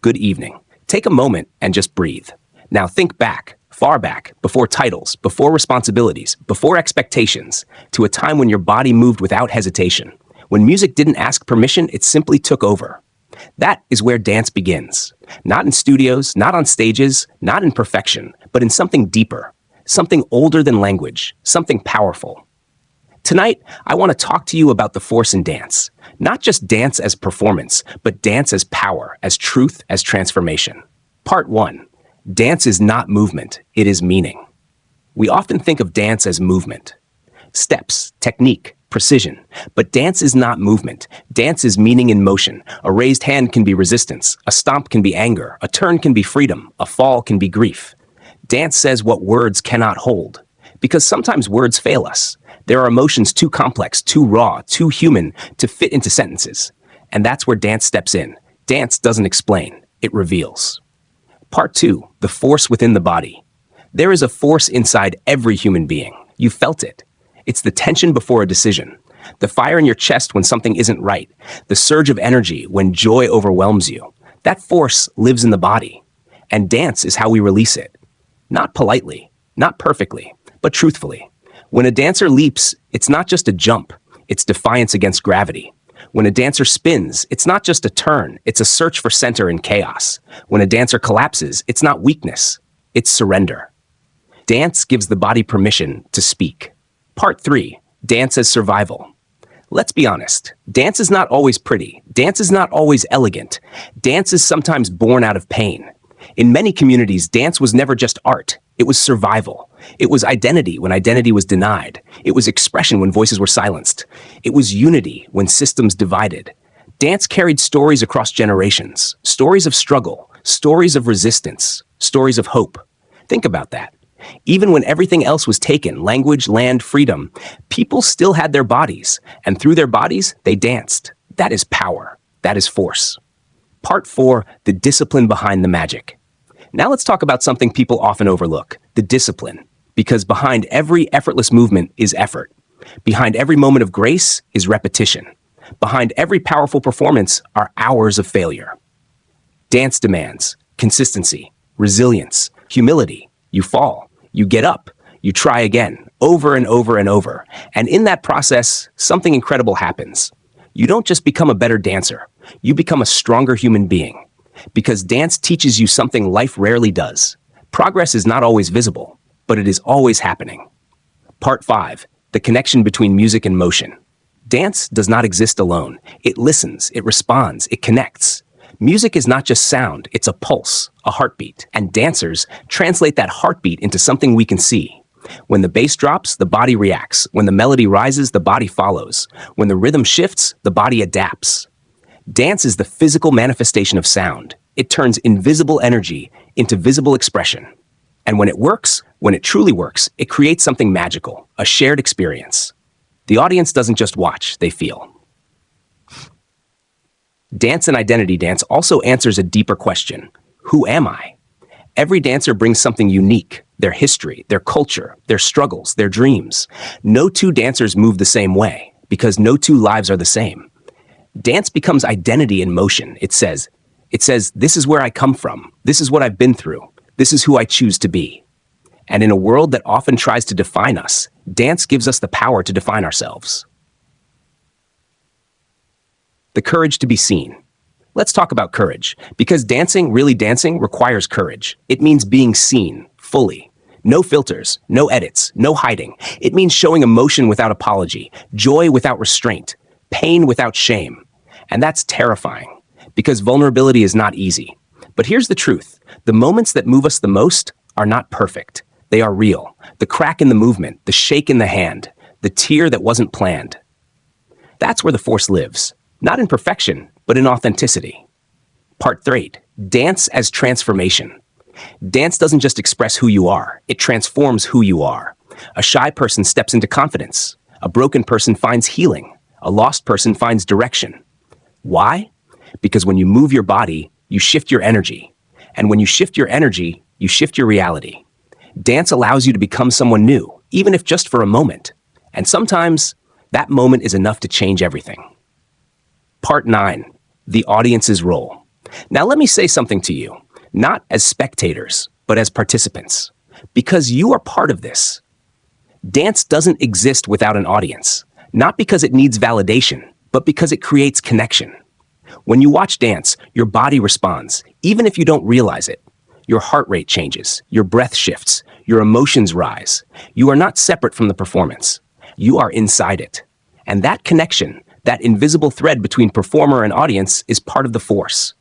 good evening. Take a moment and just breathe. Now think back, far back, before titles, before responsibilities, before expectations, to a time when your body moved without hesitation. When music didn't ask permission, it simply took over. That is where dance begins. Not in studios, not on stages, not in perfection, but in something deeper, something older than language, something powerful. Tonight, I want to talk to you about the force in dance. Not just dance as performance, but dance as power, as truth, as transformation. Part 1. Dance is not movement, it is meaning. We often think of dance as movement. Steps, technique, precision. But dance is not movement. Dance is meaning in motion. A raised hand can be resistance. A stomp can be anger. A turn can be freedom. A fall can be grief. Dance says what words cannot hold. Because sometimes words fail us. There are emotions too complex, too raw, too human to fit into sentences. And that's where dance steps in. Dance doesn't explain, it reveals. Part 2, the force within the body. There is a force inside every human being. You felt it. It's the tension before a decision, the fire in your chest when something isn't right, the surge of energy when joy overwhelms you. That force lives in the body. And dance is how we release it. Not politely, not perfectly, but truthfully. When a dancer leaps, it's not just a jump, it's defiance against gravity. When a dancer spins, it's not just a turn, it's a search for center in chaos. When a dancer collapses, it's not weakness, it's surrender. Dance gives the body permission to speak. Part 3, dance as survival. Let's be honest, dance is not always pretty, dance is not always elegant, dance is sometimes born out of pain. In many communities, dance was never just art, it was survival. It was identity when identity was denied. It was expression when voices were silenced. It was unity when systems divided. Dance carried stories across generations, stories of struggle, stories of resistance, stories of hope. Think about that. Even when everything else was taken, language, land, freedom, people still had their bodies, and through their bodies, they danced. That is power. That is force. Part 4, the discipline behind the magic. Now let's talk about something people often overlook, the discipline. Because behind every effortless movement is effort. Behind every moment of grace is repetition. Behind every powerful performance are hours of failure. Dance demands consistency, resilience, humility. You fall, you get up, you try again, over and over and over. And in that process, something incredible happens. You don't just become a better dancer, you become a stronger human being. Because dance teaches you something life rarely does. Progress is not always visible, but it is always happening. Part 5, the connection between music and motion. Dance does not exist alone. It listens, it responds, it connects. Music is not just sound, it's a pulse, a heartbeat. And dancers translate that heartbeat into something we can see. When the bass drops, the body reacts. When the melody rises, the body follows. When the rhythm shifts, the body adapts. Dance is the physical manifestation of sound. It turns invisible energy into visible expression. And when it works, when it truly works, it creates something magical, a shared experience. The audience doesn't just watch, they feel. Dance and identity dance also answers a deeper question. Who am I? Every dancer brings something unique, their history, their culture, their struggles, their dreams. No two dancers move the same way, because no two lives are the same. Dance becomes identity in motion. It says, this is where I come from. This is what I've been through. This is who I choose to be. And in a world that often tries to define us, dance gives us the power to define ourselves. The courage to be seen. Let's talk about courage, because dancing, really dancing, requires courage. It means being seen, fully. No filters, no edits, no hiding. It means showing emotion without apology, joy without restraint, pain without shame. And that's terrifying, because vulnerability is not easy. But here's the truth. The moments that move us the most are not perfect. They are real. The crack in the movement, the shake in the hand, the tear that wasn't planned. That's where the force lives. Not in perfection, but in authenticity. Part 3, dance as transformation. Dance doesn't just express who you are, it transforms who you are. A shy person steps into confidence. A broken person finds healing. A lost person finds direction. Why? Because when you move your body, you shift your energy. And when you shift your energy, you shift your reality. Dance allows you to become someone new, even if just for a moment. And sometimes, that moment is enough to change everything. Part 9, the audience's role. Now, let me say something to you, not as spectators, but as participants, because you are part of this. Dance doesn't exist without an audience, not because it needs validation, but because it creates connection. When you watch dance, your body responds, even if you don't realize it. Your heart rate changes, your breath shifts, your emotions rise. You are not separate from the performance. You are inside it. And that connection, that invisible thread between performer and audience, is part of the force.